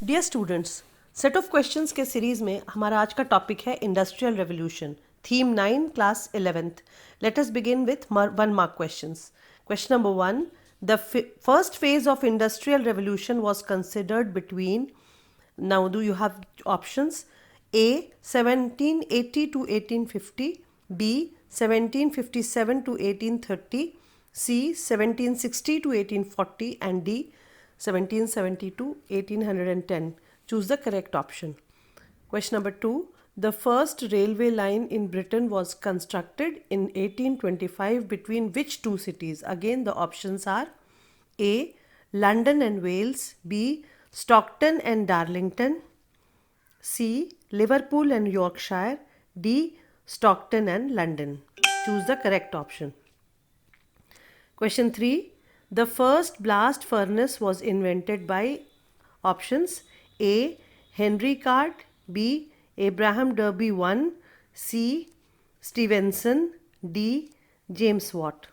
Dear students, set of questions के series में हमारा आज का टॉपिक है industrial revolution, theme 9, class 11th. Let us begin with 1 mark questions. Question number 1. The first phase of industrial revolution was considered between, now do you have options? A 1780 to 1850, B 1757 to 1830, C 1760 to 1840, and D 1770 to 1810. Choose the correct option. Question number 2. The first railway line in Britain was constructed in 1825 between which two cities? Again, the options are A. London and Wales, B. Stockton and Darlington, C. Liverpool and Yorkshire, D. Stockton and London. Choose the correct option. Question 3. The first blast furnace was invented by options A. Henry Card, B. Abraham Derby 1, C. Stevenson, D. James Watt.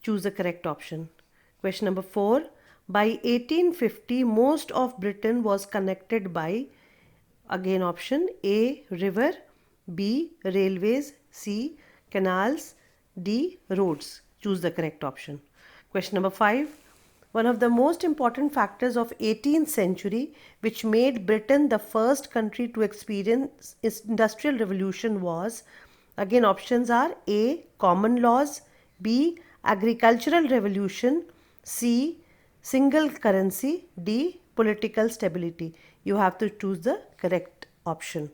Choose the correct option. Question number 4. By 1850, most of Britain was connected by, again option A. River, B. Railways, C. Canals, D. Roads. Choose the correct option. Question number 5. One of the most important factors of 18th century which made Britain the first country to experience industrial revolution was, again options are A. Common laws, B. Agricultural revolution, C. Single currency, D. Political stability. You have to choose the correct option.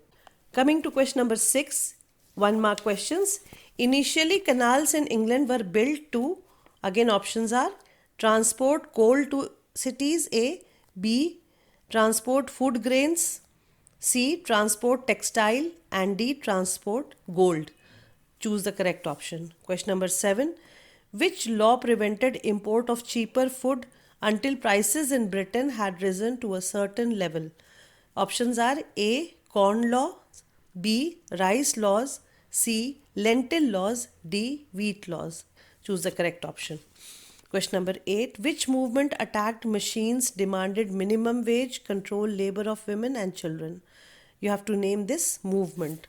Coming to question number 6, 1 mark questions. Initially, canals in England were built to, again options are transport coal to cities, A. B. Transport food grains, C. Transport textile, and D. Transport gold. Choose the correct option. Question number 7. Which law prevented import of cheaper food until prices in Britain had risen to a certain level? Options are A. Corn law, B. Rice laws, C. Lentil laws, D. Wheat laws. Choose the correct option. Question number 8. Which movement attacked machines, demanded minimum wage, controlled labor of women and children? You have to name this movement.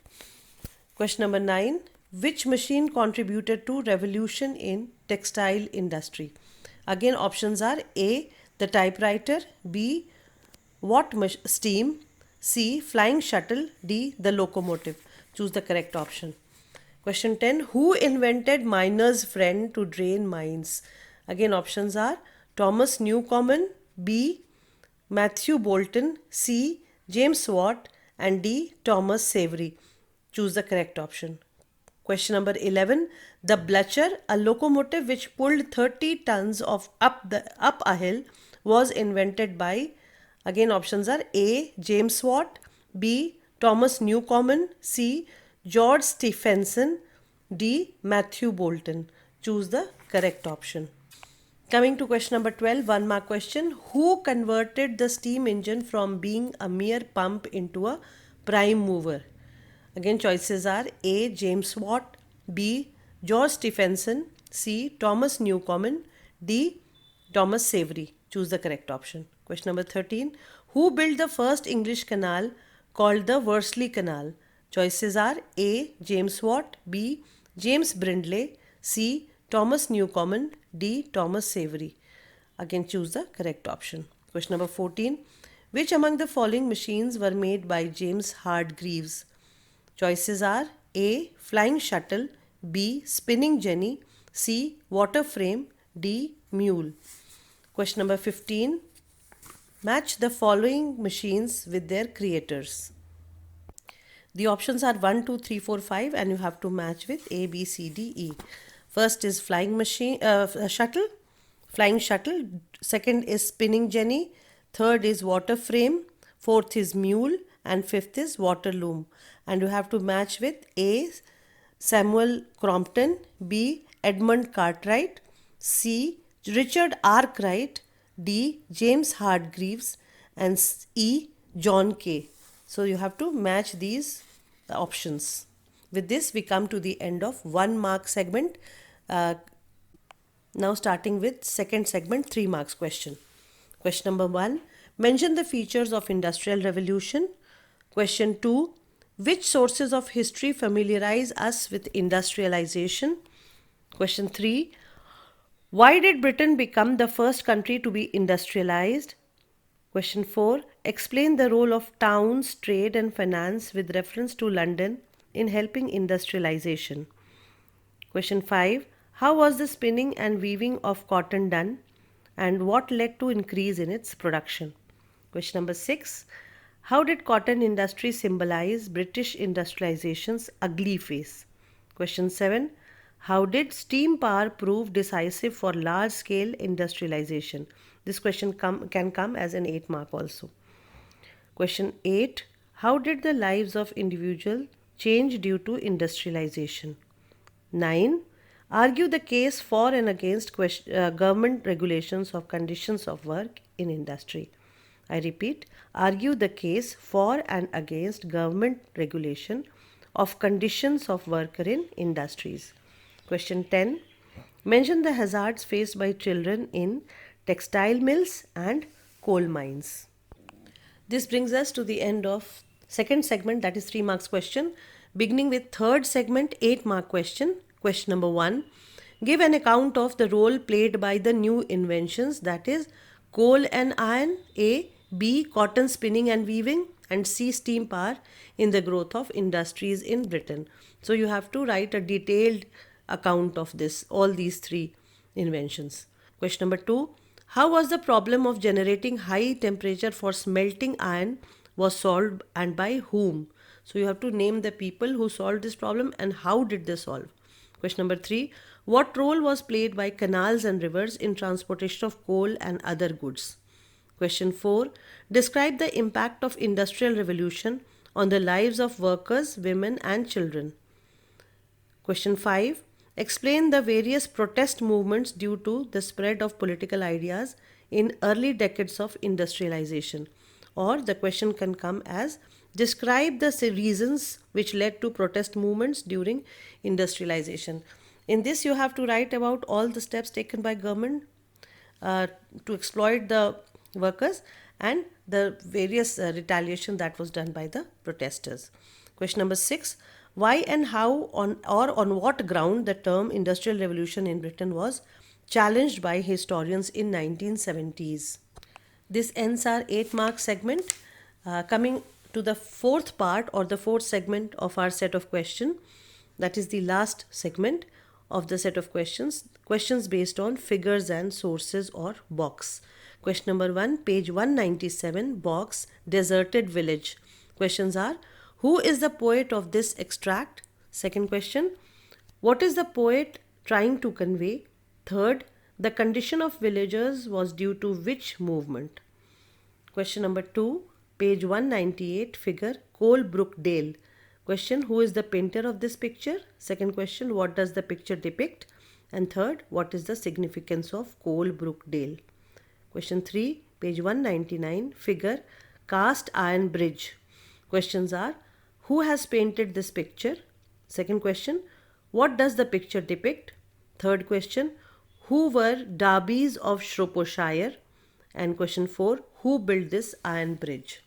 Question number 9. Which machine contributed to revolution in textile industry? Again, options are A. The typewriter, B. Watt steam, C. Flying shuttle, D. The locomotive. Choose the correct option. Question 10. Who invented miner's friend to drain mines? Again, options are Thomas Newcomen, B. Matthew Boulton, C. James Watt, and D. Thomas Savery. Choose the correct option. Question number 11. The Blucher, a locomotive which pulled 30 tons of up a hill, was invented by, again options are A. James Watt, B. Thomas Newcomen, C. George Stephenson, D. Matthew Boulton. Choose the correct option. Coming to question number 12, 1 mark question. Who converted the steam engine from being a mere pump into a prime mover? Again, choices are A. James Watt, B. George Stephenson, C. Thomas Newcomen, D. Thomas Savery. Choose the correct option. Question number 13. Who built the first English canal called the Worsley Canal? Choices are A. James Watt, B. James Brindley, C. Thomas Newcomen, D. Thomas Savery. Again, choose the correct option. Question number 14. Which among the following machines were made by James Hargreaves? Choices are A. Flying shuttle, B. Spinning jenny, C. Water frame, D. Mule. Question number 15. Match the following machines with their creators. The options are 1, 2, 3, 4, 5, and you have to match with A, B, C, D, E. First is flying shuttle. Second is spinning jenny. Third is water frame. Fourth is mule, and fifth is water loom. And you have to match with A. Samuel Crompton, B. Edmund Cartwright, C. Richard Arkwright, D. James Hargreaves, and E. John Kay. So you have to match these options. With this, we come to the end of 1 mark segment. Now starting with second segment, 3 marks question. Question number 1. Mention the features of Industrial Revolution. Question 2. Which sources of history familiarize us with industrialization? Question 3. Why did Britain become the first country to be industrialized? Question 4. Explain the role of towns, trade, and finance with reference to London in helping industrialization. Question 5. How was the spinning and weaving of cotton done, and what led to increase in its production? Question number 6. How did cotton industry symbolize British industrialization's ugly face? Question 7. How did steam power prove decisive for large scale industrialization? This question can come as an 8 mark also. Question 8. How did the lives of individuals change due to industrialization? 9. Argue the case for and against government regulations of conditions of work in industry. I repeat, argue the case for and against government regulation of conditions of worker in industries. Question 10. Mention the hazards faced by children in textile mills and coal mines. This brings us to the end of second segment, that is 3 marks question. Beginning with third segment, 8 mark question. Question number 1. Give an account of the role played by the new inventions, that is coal and iron, A. B. Cotton spinning and weaving, and C. Steam power in the growth of industries in Britain. So you have to write a detailed account of this, all these 3 inventions. Question number 2. How was the problem of generating high temperature for smelting iron was solved, and by whom? So you have to name the people who solved this problem and how did they solve. Question number 3. What role was played by canals and rivers in transportation of coal and other goods? Question 4. Describe the impact of Industrial Revolution on the lives of workers, women and children. Question 5. Explain the various protest movements due to the spread of political ideas in early decades of industrialization. Or the question can come as describe the reasons which led to protest movements during industrialization. In this you have to write about all the steps taken by government to exploit the workers and the various retaliation that was done by the protesters. Question number 6. Why and how on what ground the term Industrial Revolution in Britain was challenged by historians in 1970s. This ends our 8 mark segment. Coming to the fourth part or the fourth segment of our set of questions, that is the last segment of the set of questions based on figures and sources or box. Question number 1, page 197, box deserted village. Questions are: who is the poet of this extract? Second question, what is the poet trying to convey? Third, the condition of villagers was due to which movement? Question number 2, page 198, figure Colebrook Dale. Question, who is the painter of this picture? Second question, what does the picture depict? And third, what is the significance of Colebrook Dale? Question 3, page 199, figure cast iron bridge. Questions are: who has painted this picture? Second question, what does the picture depict? Third question, who were Darbies of Shropshire? And question 4, who built this iron bridge?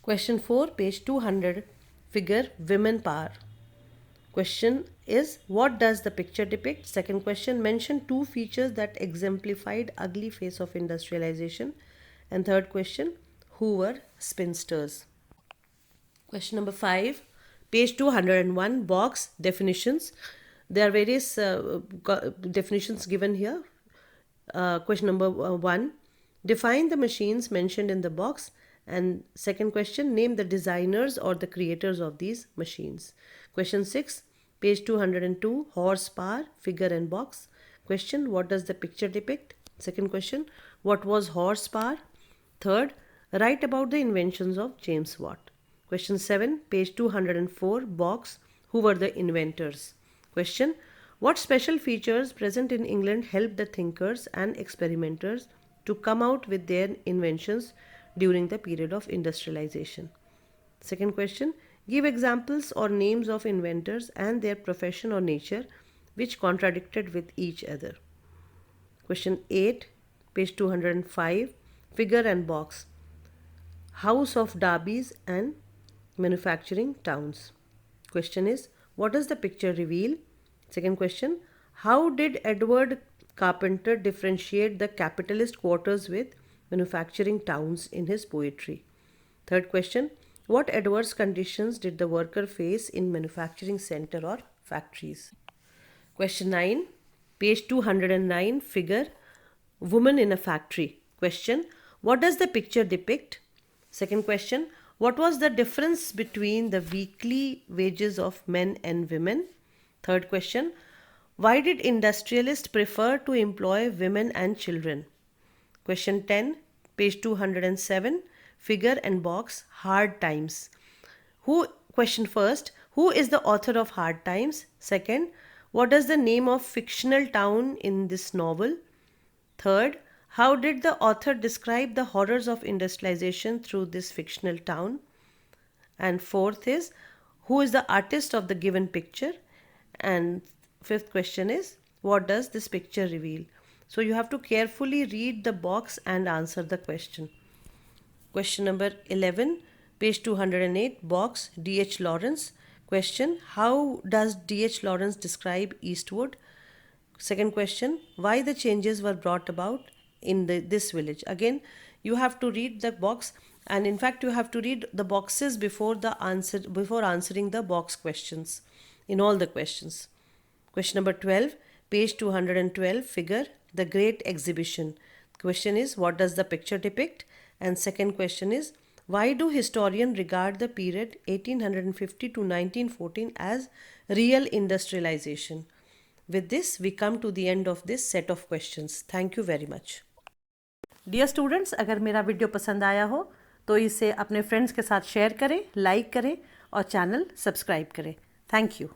Question 4, page 200, figure women power. Question is, what does the picture depict? Second question, mention 2 features that exemplified ugly face of industrialization. And third question, who were spinsters? Question number 5, page 201, box definitions. There are various definitions given here. Question number 1, define the machines mentioned in the box. And second question, name the designers or the creators of these machines. Question 6, page 202, horsepower, figure and box. Question, what does the picture depict? Second question, what was horsepower? Third, write about the inventions of James Watt. Question 7, page 204, box, who were the inventors? Question, what special features present in England helped the thinkers and experimenters to come out with their inventions during the period of industrialization? Second question, give examples or names of inventors and their profession or nature which contradicted with each other. Question 8, page 205, figure and box. House of Derbies and Manufacturing Towns. Question is, what does the picture reveal? Second question, how did Edward Carpenter differentiate the capitalist quarters with manufacturing towns in his poetry? Third question, what adverse conditions did the worker face in manufacturing center or factories? Question 9, page 209, figure woman in a factory. Question, what does the picture depict? Second question, what was the difference between the weekly wages of men and women? Third question, why did industrialists prefer to employ women and children? Question 10, page 207, figure and box, Hard Times. Question first, who is the author of Hard Times? Second, what is the name of fictional town in this novel? Third, how did the author describe the horrors of industrialization through this fictional town? And fourth is, who is the artist of the given picture? And fifth question is, what does this picture reveal? So you have to carefully read the box and answer the question. Question number 11, page 208, box, D.H. Lawrence. Question, how does D.H. Lawrence describe Eastwood? Second question, why the changes were brought about in this village? Again, you have to read the box, and in fact you have to read the boxes before answering the box questions in all the questions. Question number 12, page 212, figure, the Great Exhibition. Question is, what does the picture depict? And second question is, why do historians regard the period 1850 to 1914 as real industrialization? With this, we come to the end of this set of questions. Thank you very much. Dear students, अगर मेरा video पसंद आया हो तो इसे अपने friends के साथ शेयर करें, लाइक करें और चैनल सब्सक्राइब करें. Thank you.